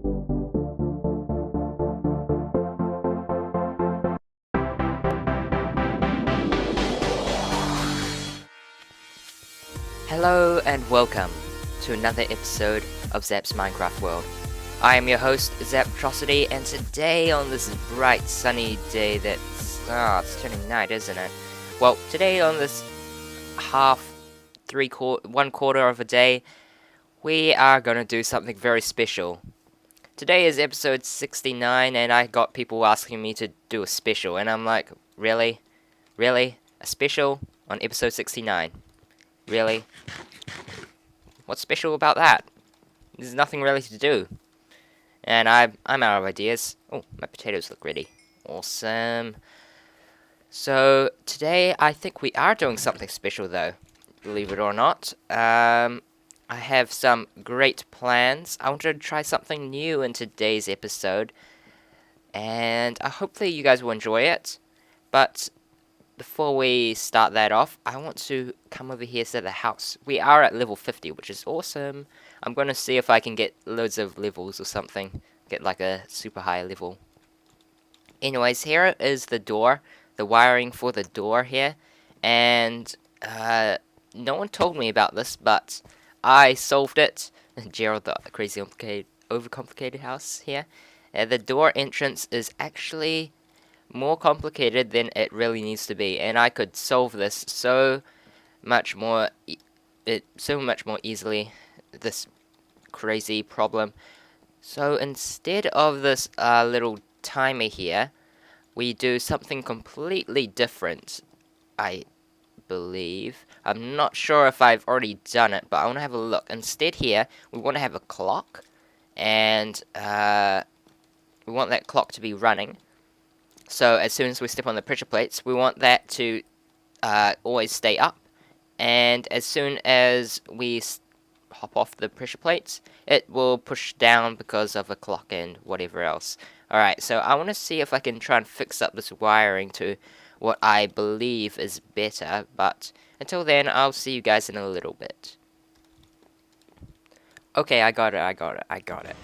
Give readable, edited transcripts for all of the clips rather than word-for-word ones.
Hello and welcome to another episode of Zap's Minecraft World. I am your host, Zaptrocity, and today on this bright sunny day that's... it's turning night, isn't it? Well, today on this one quarter of a day, we are going to do something very special. Today is episode 69, and I got people asking me to do a special, and I'm like, really? Really? A special on episode 69? Really? What's special about that? There's nothing really to do. And I'm out of ideas. Oh, my potatoes look ready. Awesome. So, today I think we are doing something special though. Believe it or not. I have some great plans. I wanted to try something new in today's episode. And hopefully you guys will enjoy it. But before we start that off, I want to come over here to the house. We are at level 50, which is awesome. I'm going to see if I can get loads of levels or something. Get like a super high level. Anyways, here is the door. The wiring for the door here. And no one told me about this, but I solved it. Gerald, the crazy overcomplicated house here. The door entrance is actually more complicated than it really needs to be, and I could solve this so much more easily, this crazy problem. So instead of this little timer here, we do something completely different, I believe. I'm not sure if I've already done it, but I want to have a look. Instead here, we want to have a clock, and we want that clock to be running. So as soon as we step on the pressure plates, we want that to always stay up. And as soon as we hop off the pressure plates, it will push down because of a clock and whatever else. Alright, so I want to see if I can try and fix up this wiring to what I believe is better. But until then, I'll see you guys in a little bit. Okay, I got it.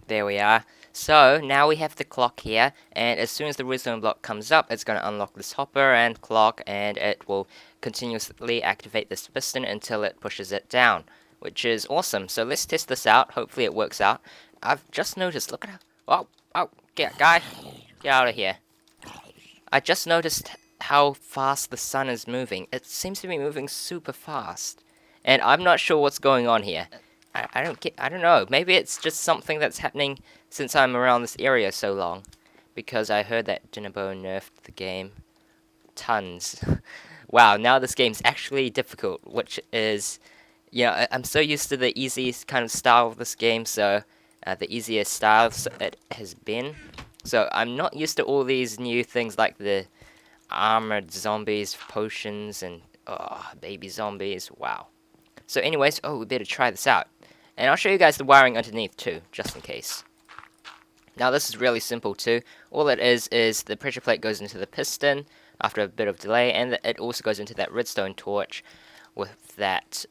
There we are. So, now we have the clock here, and as soon as the redstone block comes up, it's going to unlock this hopper and clock, and it will continuously activate this piston until it pushes it down, which is awesome. So let's test this out. Hopefully it works out. I've just noticed, look at how... Oh, guy, get out of here. I just noticed how fast the sun is moving. It seems to be moving super fast, and I'm not sure what's going on here. I don't know. Maybe it's just something that's happening since I'm around this area so long. Because I heard that Dinabo nerfed the game. Tons. Wow, now this game's actually difficult. Which is, I'm so used to the easiest kind of style of this game. So, the easiest style it has been. So, I'm not used to all these new things like the armored zombies, potions, and baby zombies. Wow. So anyways, we better try this out. And I'll show you guys the wiring underneath too, just in case. Now this is really simple too. All it is the pressure plate goes into the piston after a bit of delay, and it also goes into that redstone torch with that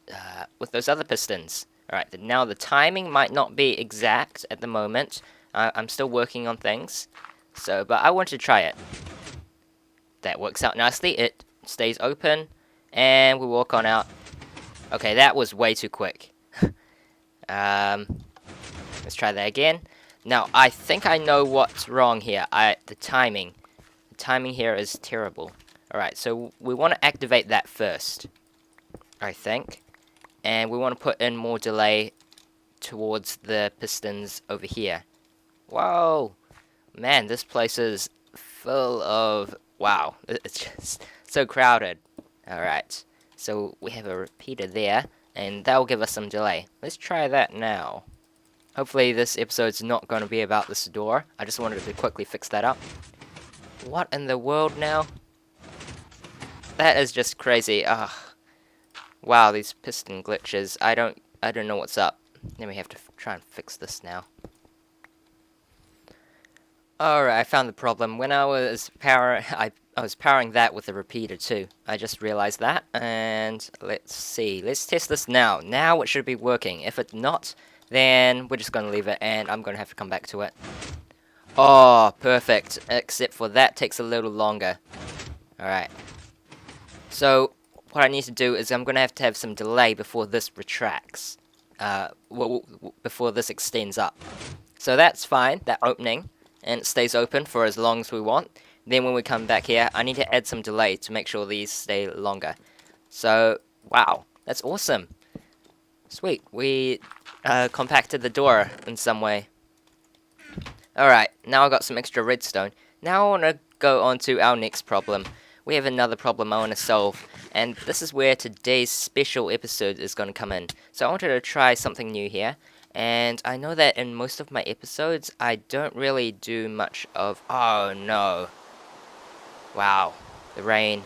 with those other pistons. Alright, now the timing might not be exact at the moment. I'm still working on things. But I want to try it. That works out nicely. It stays open, and we walk on out. Okay, that was way too quick. Let's try that again. Now, I think I know what's wrong here. The timing. The timing here is terrible. Alright, so we want to activate that first, I think. And we want to put in more delay towards the pistons over here. Whoa! Man, this place is full of... Wow, it's just so crowded. Alright, so we have a repeater there, and that will give us some delay. Let's try that now. Hopefully this episode's not going to be about this door. I just wanted to quickly fix that up. What in the world now? That is just crazy. Ugh. Wow, these piston glitches. I don't know what's up. Then we have to try and fix this now. Alright, I found the problem. When I was I was powering that with a repeater too. I just realized that, and let's see. Let's test this now. Now it should be working. If it's not, then we're just going to leave it, and I'm going to have to come back to it. Oh, perfect. Except for that takes a little longer. Alright. So, what I need to do is I'm going to have some delay before this retracts. Before this extends up. So that's fine, that opening. And it stays open for as long as we want. Then when we come back here, I need to add some delay to make sure these stay longer. So, wow. That's awesome. Sweet. We compacted the door in some way. Alright, now I got some extra redstone. Now I want to go on to our next problem. We have another problem I want to solve, and this is where today's special episode is going to come in. So I wanted to try something new here, and I know that in most of my episodes, I don't really do much of... Oh no. Wow, the rain.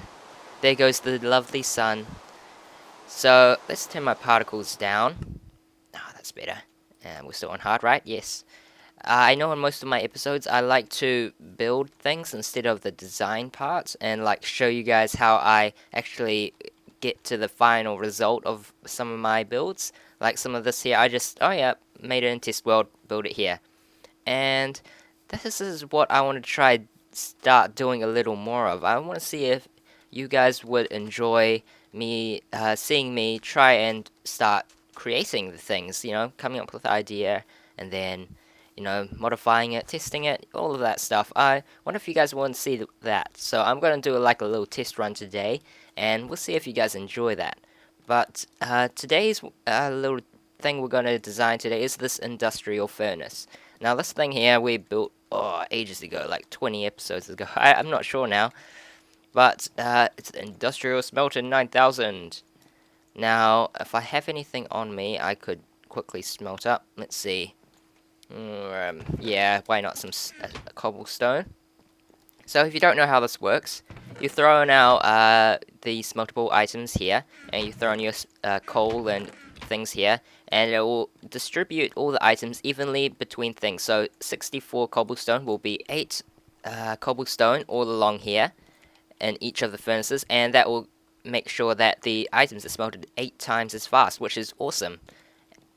There goes the lovely sun. So, let's turn my particles down. Ah, that's better. And we're still on hard, right? Yes. I know in most of my episodes I like to build things instead of the design parts and like show you guys how I actually get to the final result of some of my builds. Like some of this here, I just, oh yeah, made it in test world, build it here. And this is what I want to try start doing a little more of. I want to see if you guys would enjoy me seeing me try and start creating the things, you know, coming up with the idea and then, you know, modifying it, testing it, all of that stuff. I wonder if you guys want to see that. So I'm going to do like a little test run today, and we'll see if you guys enjoy that. But today's little thing we're going to design today is this industrial furnace. Now this thing here we built ages ago, like 20 episodes ago. I'm not sure now. But it's the industrial smelter 9000. Now, if I have anything on me, I could quickly smelt up. Let's see. Yeah, why not some cobblestone? So if you don't know how this works, you throw in our the smeltable items here, and you throw in your coal and things here, and it will distribute all the items evenly between things. So 64 cobblestone will be 8 cobblestone all along here in each of the furnaces, and that will make sure that the items are smelted 8 times as fast, which is awesome.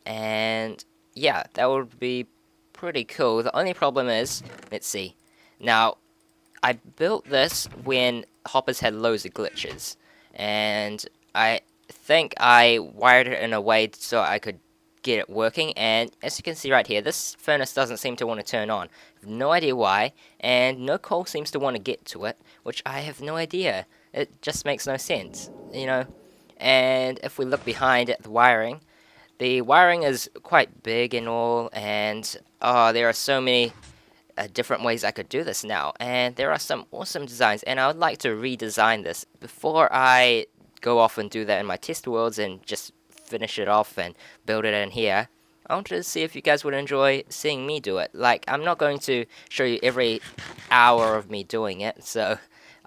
And yeah, that would be pretty cool. The only problem is, let's see. Now, I built this when hoppers had loads of glitches, and I think I wired it in a way so I could get it working, and as you can see right here, this furnace doesn't seem to want to turn on. I have no idea why, and no coal seems to want to get to it, which I have no idea. It just makes no sense, you know. And if we look behind at the wiring is quite big and all, and there are so many different ways I could do this now, and there are some awesome designs, and I would like to redesign this before I go off and do that in my test worlds and just finish it off and build it in here. I wanted to see if you guys would enjoy seeing me do it. Like, I'm not going to show you every hour of me doing it, so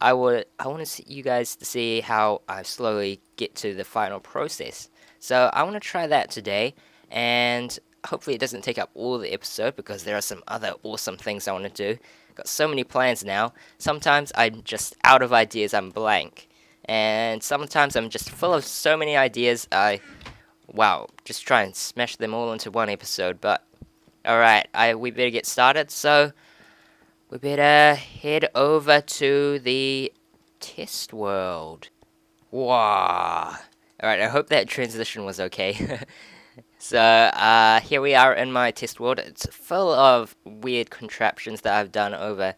I want to see you guys to see how I slowly get to the final process. So I want to try that today, and hopefully it doesn't take up all the episode because there are some other awesome things I want to do. Got so many plans now. Sometimes I'm just out of ideas, I'm blank. And sometimes I'm just full of so many ideas, wow, just try and smash them all into one episode. But alright, we better get started, so we better head over to the test world. Wow. Alright, I hope that transition was okay. So, here we are in my test world. It's full of weird contraptions that I've done over,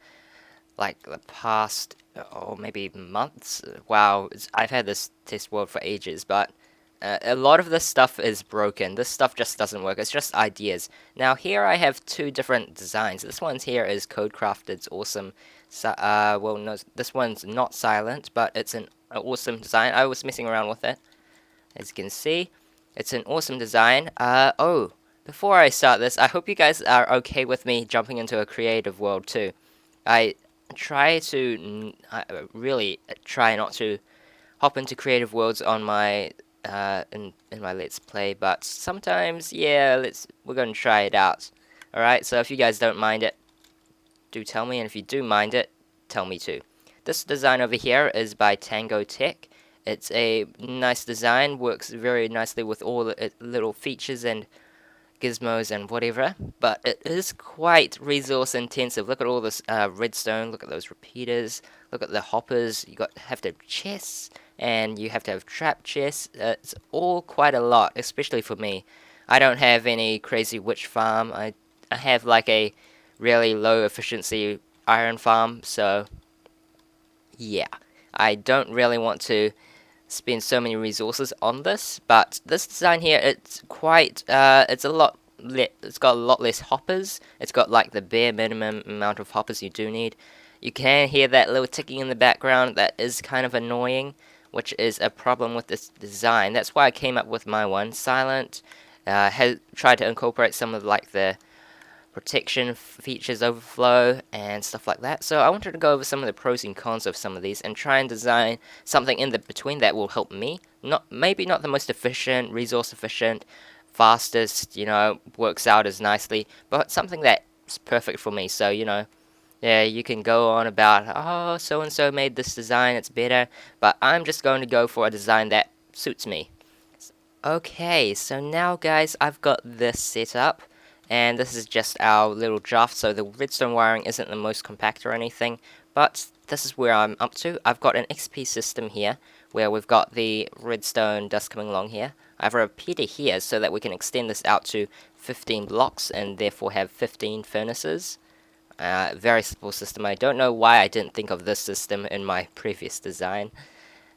like, the past, maybe months. Wow, I've had this test world for ages, but a lot of this stuff is broken. This stuff just doesn't work. It's just ideas. Now, here I have 2 different designs. This one's here is Codecrafted's awesome. Well, no, this one's not silent, but it's an awesome design. I was messing around with it. As you can see, it's an awesome design. Before I start this, I hope you guys are okay with me jumping into a creative world too. I really try not to hop into creative worlds on my in my Let's Play, but sometimes, yeah, we're gonna try it out. Alright, so if you guys don't mind it, do tell me, and if you do mind it, tell me too. This design over here is by Tango Tech. It's a nice design, works very nicely with all the little features and gizmos and whatever, but it is quite resource intensive. Look at all this redstone, look at those repeaters, look at the hoppers. Have to have chests, and you have to have trap chests. It's all quite a lot, especially for me. I don't have any crazy witch farm. I have like a really low efficiency iron farm, so yeah. I don't really want to spend so many resources on this, but this design here, it's quite it's got a lot less hoppers. It's got like the bare minimum amount of hoppers you do need. You can hear that little ticking in the background. That is kind of annoying, which is a problem with this design. That's why I came up with my one. Silent has tried to incorporate some of like the protection features, overflow, and stuff like that. So I wanted to go over some of the pros and cons of some of these and try and design something in the between that will help me. Maybe not the most efficient, resource efficient, fastest, works out as nicely, but something that's perfect for me. So, yeah, you can go on about, oh, so and so made this design, it's better, but I'm just going to go for a design that suits me. Okay, so now guys, I've got this set up, and this is just our little draft, so the redstone wiring isn't the most compact or anything, but this is where I'm up to. I've got an XP system here, where we've got the redstone dust coming along here. I have a repeater here, so that we can extend this out to 15 blocks, and therefore have 15 furnaces. Very simple system. I don't know why I didn't think of this system in my previous design.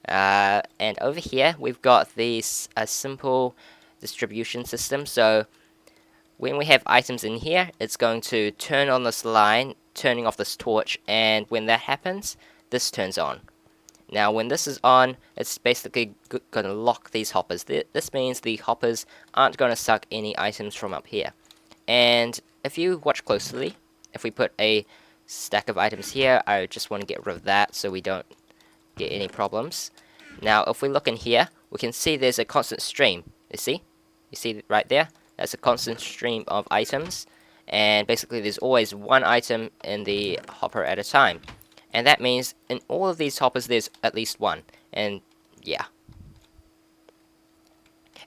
And over here we've got this a simple distribution system. So when we have items in here, it's going to turn on this line, turning off this torch, and when that happens, this turns on. Now when this is on, it's basically going to lock these hoppers. This means the hoppers aren't going to suck any items from up here. And if you watch closely, if we put a stack of items here, I just want to get rid of that so we don't get any problems. Now if we look in here, we can see there's a constant stream. You see right there? That's a constant stream of items, and basically there's always one item in the hopper at a time, and that means in all of these hoppers there's at least one. And yeah,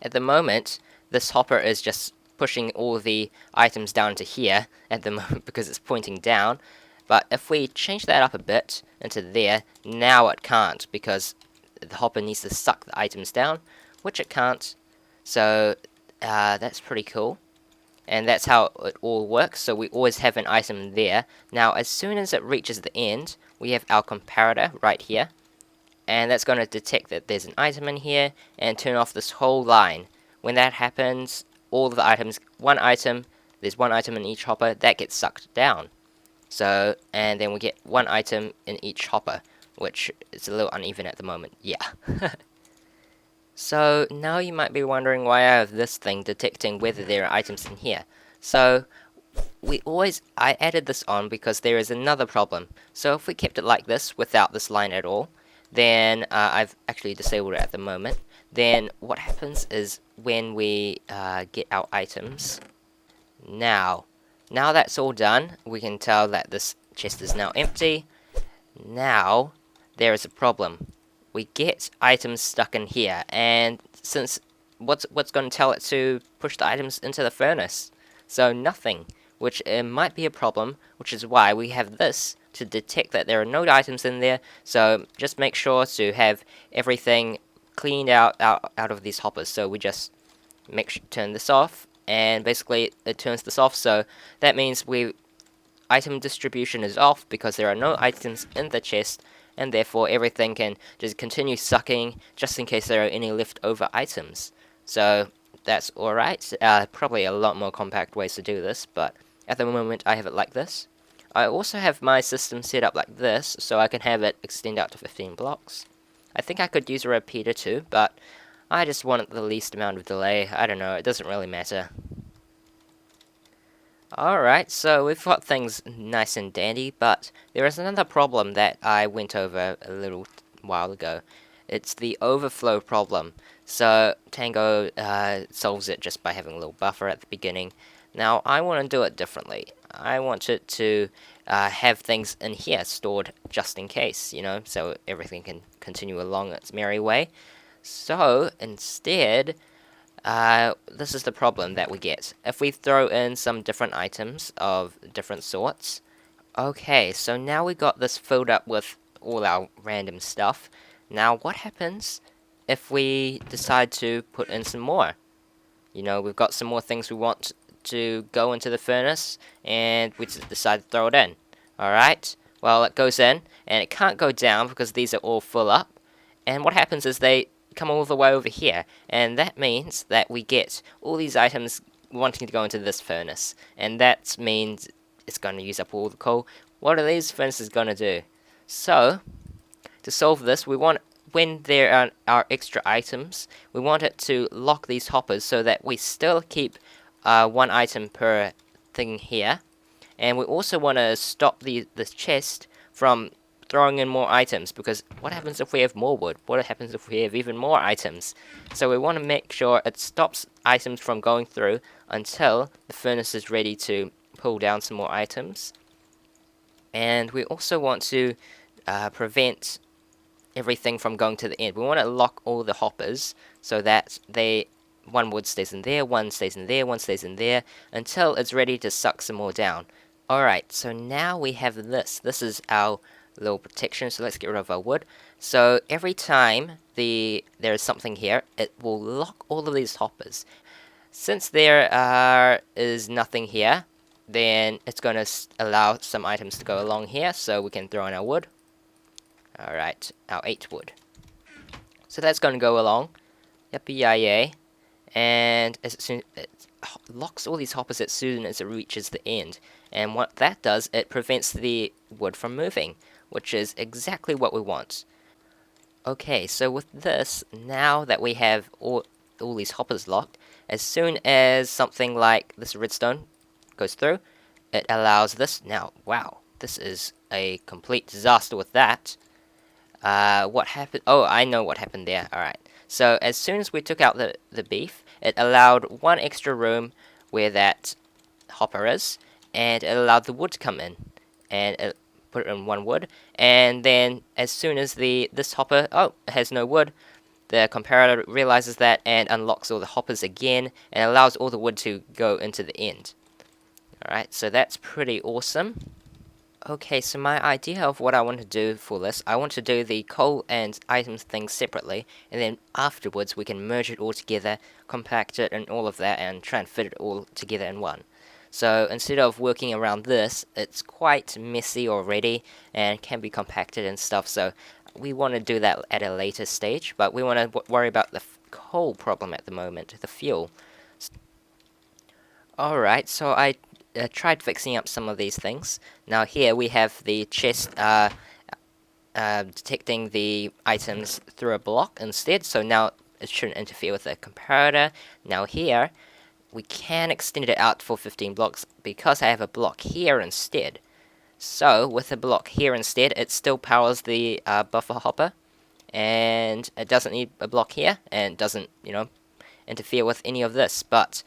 at the moment this hopper is just pushing all the items down to here at the moment because it's pointing down. But if we change that up a bit into there, now it can't, because the hopper needs to suck the items down, which it can't. So that's pretty cool. And that's how it all works. So we always have an item there. Now as soon as it reaches the end, we have our comparator right here. And that's going to detect that there's an item in here and turn off this whole line. When that happens, all of the items, there's one item in each hopper, that gets sucked down. So, and then we get one item in each hopper, which is a little uneven at the moment. Yeah. So now you might be wondering why I have this thing detecting whether there are items in here. So I added this on because there is another problem. So if we kept it like this without this line at all, then I've actually disabled it at the moment. Then what happens is when we get our items, now that's all done, we can tell that this chest is now empty. Now there is a problem. We get items stuck in here, and since what's going to tell it to push the items into the furnace? So nothing, which might be a problem, which is why we have this to detect that there are no items in there. So just make sure to have everything cleaned out of these hoppers. So we just turn this off, and basically it turns this off. So that means item distribution is off because there are no items in the chest, and therefore everything can just continue sucking just in case there are any leftover items. So that's alright. Probably a lot more compact ways to do this, but at the moment I have it like this. I also have my system set up like this, so I can have it extend out to 15 blocks. I think I could use a repeater too, but I just want the least amount of delay. I don't know, it doesn't really matter. Alright, so we've got things nice and dandy, but there is another problem that I went over a little while ago. It's the overflow problem. So Tango solves it just by having a little buffer at the beginning. Now I want to do it differently. I want it to have things in here stored just in case, so everything can continue along its merry way. So instead, this is the problem that we get. If we throw in some different items of different sorts. Okay, so now we got this filled up with all our random stuff. Now what happens if we decide to put in some more? You know, we've got some more things we want to go into the furnace, and we just decide to throw it in. Alright, well it goes in, and it can't go down because these are all full up. And what happens is they come all the way over here, and that means that we get all these items wanting to go into this furnace. And that means it's going to use up all the coal. What are these furnaces going to do? So, to solve this, we want, when there are extra items, we want it to lock these hoppers so that we still keep one item per thing here. And we also want to stop this chest from throwing in more items, because what happens if we have more wood? What happens if we have even more items? So we want to make sure it stops items from going through until the furnace is ready to pull down some more items. And we also want to prevent everything from going to the end. We want to lock all the hoppers so that one wood stays in there, one stays in there, one stays in there, until it's ready to suck some more down. Alright, so now we have this. This is our little protection, so let's get rid of our wood. So every time there is something here, it will lock all of these hoppers. Since there is nothing here, then it's going to allow some items to go along here, so we can throw in our wood. Alright, our 8 wood. So that's going to go along. Yippee-yay-yay. And as soon it locks all these hoppers as soon as it reaches the end. And what that does, it prevents the wood from moving, which is exactly what we want. Okay, so with this, now that we have all these hoppers locked, as soon as something like this redstone goes through, it allows this. Now, wow, this is a complete disaster with that. What happened? Oh, I know what happened there. Alright. So, as soon as we took out the beef, it allowed one extra room where that hopper is, and it allowed the wood to come in. And it put it in one wood. And then, as soon as this hopper, it has no wood, the comparator realizes that and unlocks all the hoppers again, and allows all the wood to go into the end. Alright, so that's pretty awesome. Okay, so my idea of what I want to do for this, I want to do the coal and items things separately, and then afterwards we can merge it all together, compact it and all of that, and try and fit it all together in one. So instead of working around this, it's quite messy already, and can be compacted and stuff, so we want to do that at a later stage, but we want to worry about the coal problem at the moment, the fuel. Alright, so I tried fixing up some of these things. Now here we have the chest detecting the items through a block instead, so now it shouldn't interfere with the comparator. Now here, we can extend it out for 15 blocks because I have a block here instead. So with a block here instead, it still powers the buffer hopper, and it doesn't need a block here, and doesn't, interfere with any of this, but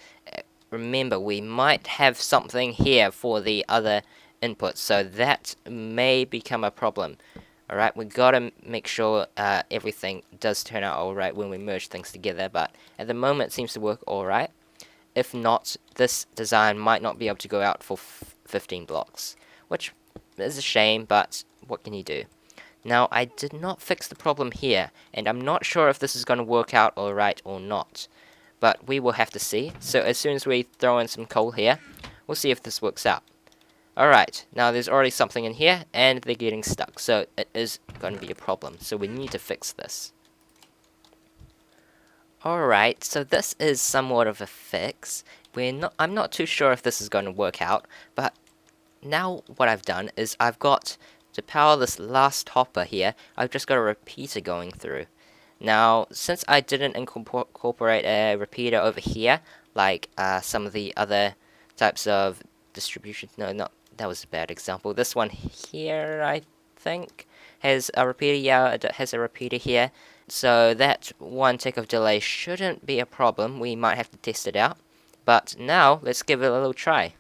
remember, we might have something here for the other inputs, so that may become a problem. Alright, we gotta make sure everything does turn out alright when we merge things together, but at the moment it seems to work alright. If not, this design might not be able to go out for 15 blocks, which is a shame, but what can you do? Now, I did not fix the problem here, and I'm not sure if this is going to work out alright or not. But we will have to see. So as soon as we throw in some coal here, we'll see if this works out. Alright, now there's already something in here, and they're getting stuck. So it is going to be a problem. So we need to fix this. Alright, so this is somewhat of a fix. I'm not too sure if this is going to work out, but now what I've done is I've got, to power this last hopper here, I've just got a repeater going through. Now, since I didn't incorporate a repeater over here, like some of the other types of distribution, that was a bad example. This one here, I think, has a repeater. Yeah, it has a repeater here. So that 1 tick of delay shouldn't be a problem. We might have to test it out. But now, let's give it a little try.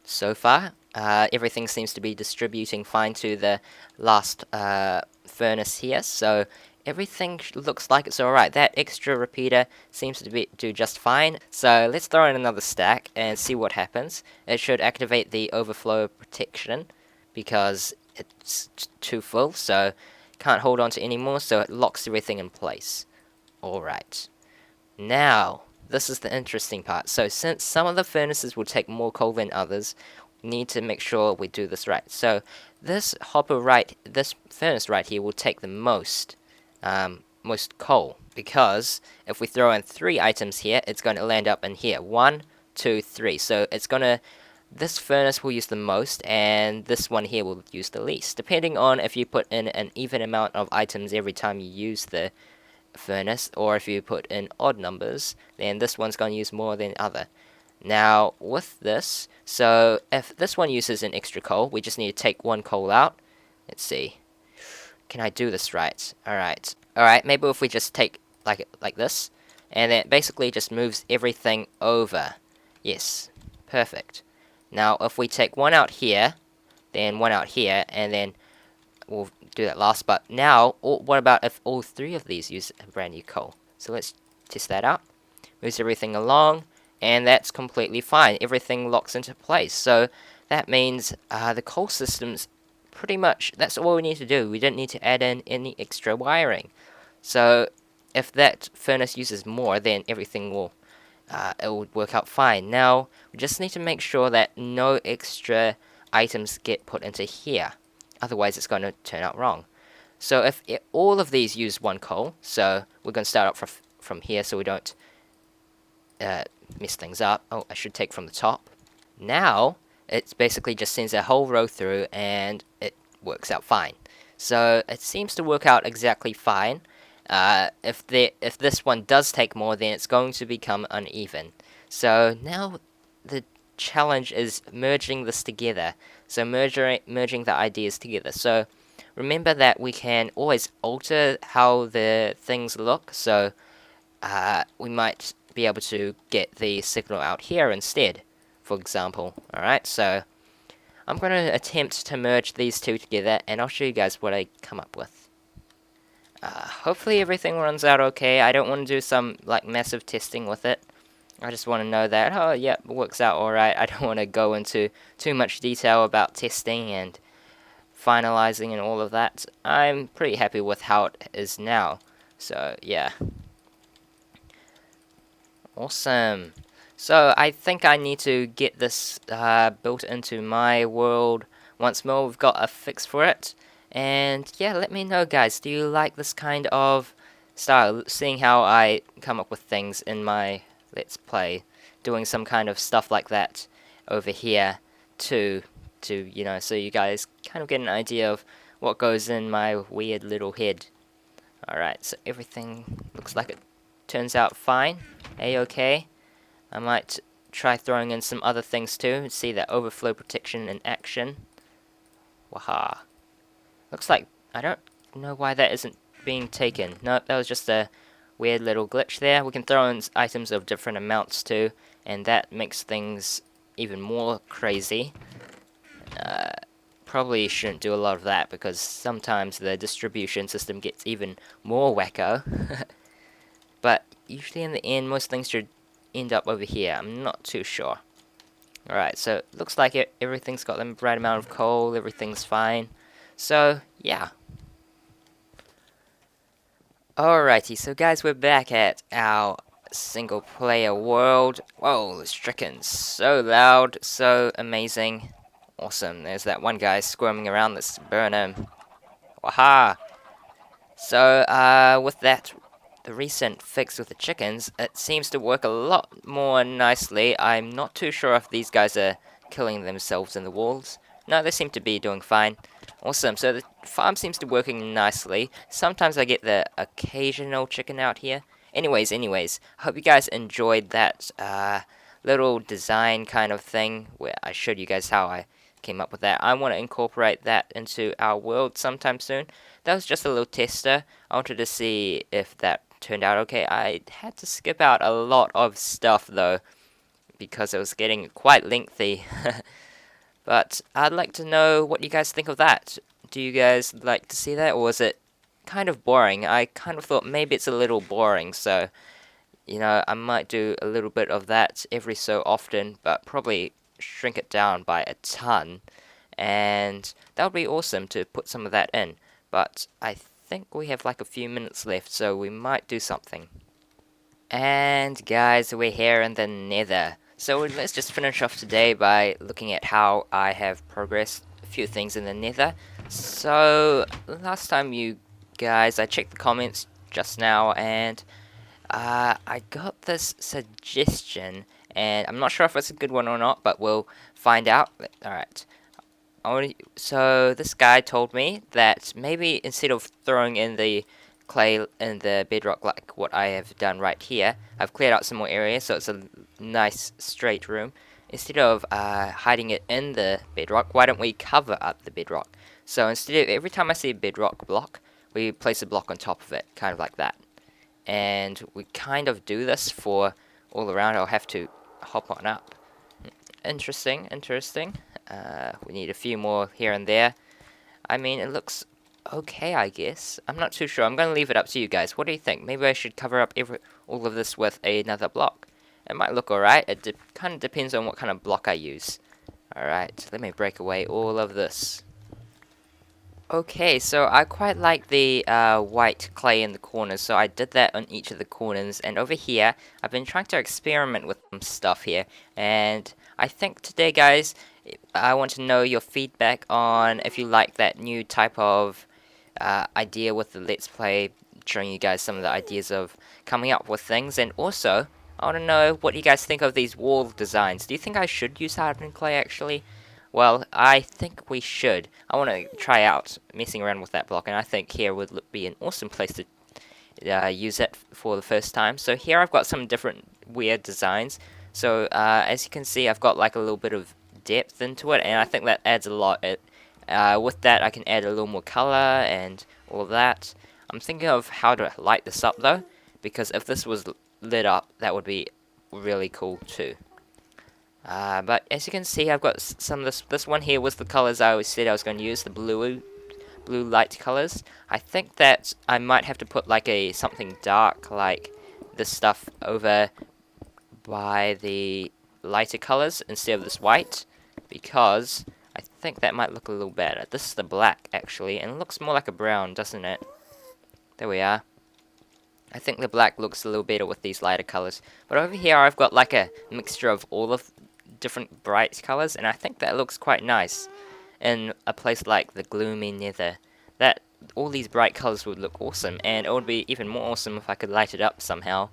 So far, everything seems to be distributing fine to the last furnace here. So everything looks like it's alright. That extra repeater seems to do just fine. So let's throw in another stack and see what happens. It should activate the overflow protection because it's too full, so can't hold on to any more, so it locks everything in place. Alright. Now, this is the interesting part. So since some of the furnaces will take more coal than others, we need to make sure we do this right. So this this furnace right here will take the most coal, because if we throw in 3 items here, it's going to land up in here. 1, 2, 3. So it's gonna, this furnace will use the most, and this one here will use the least, depending on if you put in an even amount of items every time you use the furnace, or if you put in odd numbers, then this one's going to use more than the other. Now with this, so if this one uses an extra coal, we just need to take 1 coal out. Let's see, can I do this right? Alright, maybe if we just take like this, and then it basically just moves everything over. Yes, perfect. Now if we take 1 out here, then 1 out here, and then we'll do that last. But now, what about if all 3 of these use a brand new coal? So let's test that out. Moves everything along, and that's completely fine. Everything locks into place. So that means the coal system's pretty much, that's all we need to do. We don't need to add in any extra wiring. So if that furnace uses more, then everything will it will work out fine. Now we just need to make sure that no extra items get put into here. Otherwise it's going to turn out wrong. So if all of these use 1 coal, so we're going to start up from here so we don't mess things up. Oh, I should take from the top. Now it basically just sends a whole row through, and it works out fine. So it seems to work out exactly fine. If this one does take more, then it's going to become uneven. So now the challenge is merging this together. So merging the ideas together. So remember that we can always alter how the things look. So we might be able to get the signal out here instead, for example. Alright, so I'm going to attempt to merge these 2 together, and I'll show you guys what I come up with. Hopefully everything runs out okay. I don't want to do some massive testing with it. I just want to know that, oh yeah, it works out alright. I don't want to go into too much detail about testing and finalizing and all of that. I'm pretty happy with how it is now. So yeah. Awesome. So I think I need to get this built into my world once more. We've got a fix for it. And yeah, let me know guys, do you like this kind of style? Seeing how I come up with things in my Let's Play, doing some kind of stuff like that over here to you know, so you guys kind of get an idea of what goes in my weird little head. Alright, so everything looks like it turns out fine. A-okay. I might try throwing in some other things too. See that overflow protection in action. Waha. Looks like, I don't know why that isn't being taken. Nope, that was just a weird little glitch there. We can throw in items of different amounts too, and that makes things even more crazy. Probably shouldn't do a lot of that, because sometimes the distribution system gets even more wacko. But usually in the end, most things should end up over here. I'm not too sure. Alright, so it looks like everything's got the right amount of coal, everything's fine. So, yeah. Alrighty, so guys, we're back at our single player world. Whoa, this chicken's so loud, so amazing. Awesome, there's that one guy squirming around, let's burn him. Waha! So, with that, the recent fix with the chickens, it seems to work a lot more nicely. I'm not too sure if these guys are killing themselves in the walls. No, they seem to be doing fine. Awesome, so the farm seems to be working nicely. Sometimes I get the occasional chicken out here. Anyways, I hope you guys enjoyed that little design kind of thing where I showed you guys how I came up with that. I want to incorporate that into our world sometime soon. That was just a little tester. I wanted to see if that turned out okay. I had to skip out a lot of stuff though, because it was getting quite lengthy. But I'd like to know what you guys think of that. Do you guys like to see that, or was it kind of boring. I kind of thought maybe it's a little boring, so you know, I might do a little bit of that every so often, but probably shrink it down by a ton, and that would be awesome to put some of that in. But I think we have like a few minutes left, so we might do something. And guys, we're here in the Nether. So let's just finish off today by looking at how I have progressed a few things in the Nether. So last time you guys, I checked the comments just now, and I got this suggestion, and I'm not sure if it's a good one or not, but we'll find out. Alright. So this guy told me that maybe instead of throwing in the clay in the bedrock like what I have done right here, I've cleared out some more areas so it's a nice straight room. Instead of hiding it in the bedrock, why don't we cover up the bedrock? So instead of every time I see a bedrock block, we place a block on top of it, kind of like that. And we kind of do this for all around. I'll have to hop on up. Interesting, interesting. We need a few more here and there. I mean, it looks okay, I guess. I'm not too sure. I'm going to leave it up to you guys. What do you think? Maybe I should cover up all of this with another block. It might look alright. It kind of depends on what kind of block I use. Alright, let me break away all of this. Okay, so I quite like the white clay in the corners, so I did that on each of the corners, and over here, I've been trying to experiment with some stuff here, and I think today, guys, I want to know your feedback on if you like that new type of idea with the Let's Play, showing you guys some of the ideas of coming up with things, and also, I want to know what you guys think of these wall designs. Do you think I should use hardened clay, actually? Well, I think we should. I want to try out messing around with that block, and I think here would be an awesome place to use it for the first time. So here I've got some different weird designs. So as you can see, I've got like a little bit of depth into it, and I think that adds a lot. With that, I can add a little more color and all that. I'm thinking of how to light this up though, because if this was lit up, that would be really cool too. But as you can see, I've got some of this one here was the colors I always said I was going to use, the blue light colors. I think that I might have to put like something dark like this stuff over by the lighter colors instead of this white, because I think that might look a little better. This is the black actually, and it looks more like a brown, doesn't it? There we are. I think the black looks a little better with these lighter colors. But over here I've got like a mixture of all of different bright colors, and I think that looks quite nice in a place like the gloomy Nether. That all these bright colors would look awesome, and it would be even more awesome if I could light it up somehow.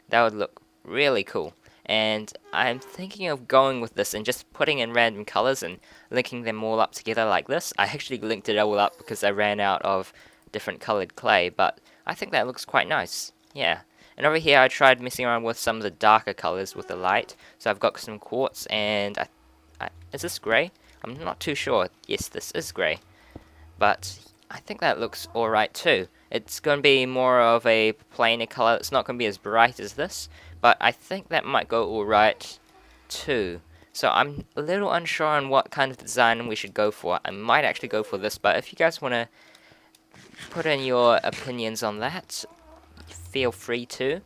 That would look really cool. And I'm thinking of going with this and just putting in random colors and linking them all up together like this. I actually linked it all up because I ran out of different colored clay, but I think that looks quite nice. Yeah. And over here I tried messing around with some of the darker colors with the light. So I've got some quartz, and is this grey? I'm not too sure. Yes, this is grey. But I think that looks alright too. It's going to be more of a plainer color. It's not going to be as bright as this, but I think that might go alright too. So I'm a little unsure on what kind of design we should go for. I might actually go for this, but if you guys want to put in your opinions on that, feel free to.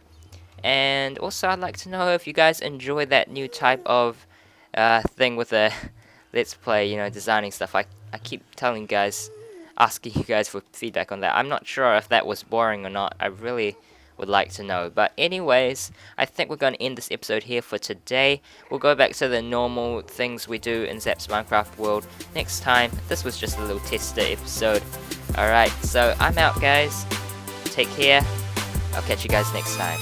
And also I'd like to know if you guys enjoy that new type of thing with the Let's Play, you know, designing stuff. I keep telling you guys, asking you guys for feedback on that. I'm not sure if that was boring or not. I really would like to know. But anyways, I think we're going to end this episode here for today. We'll go back to the normal things we do in Zap's Minecraft world next time. This was just a little tester episode. Alright, so I'm out guys. Take care. I'll catch you guys next time.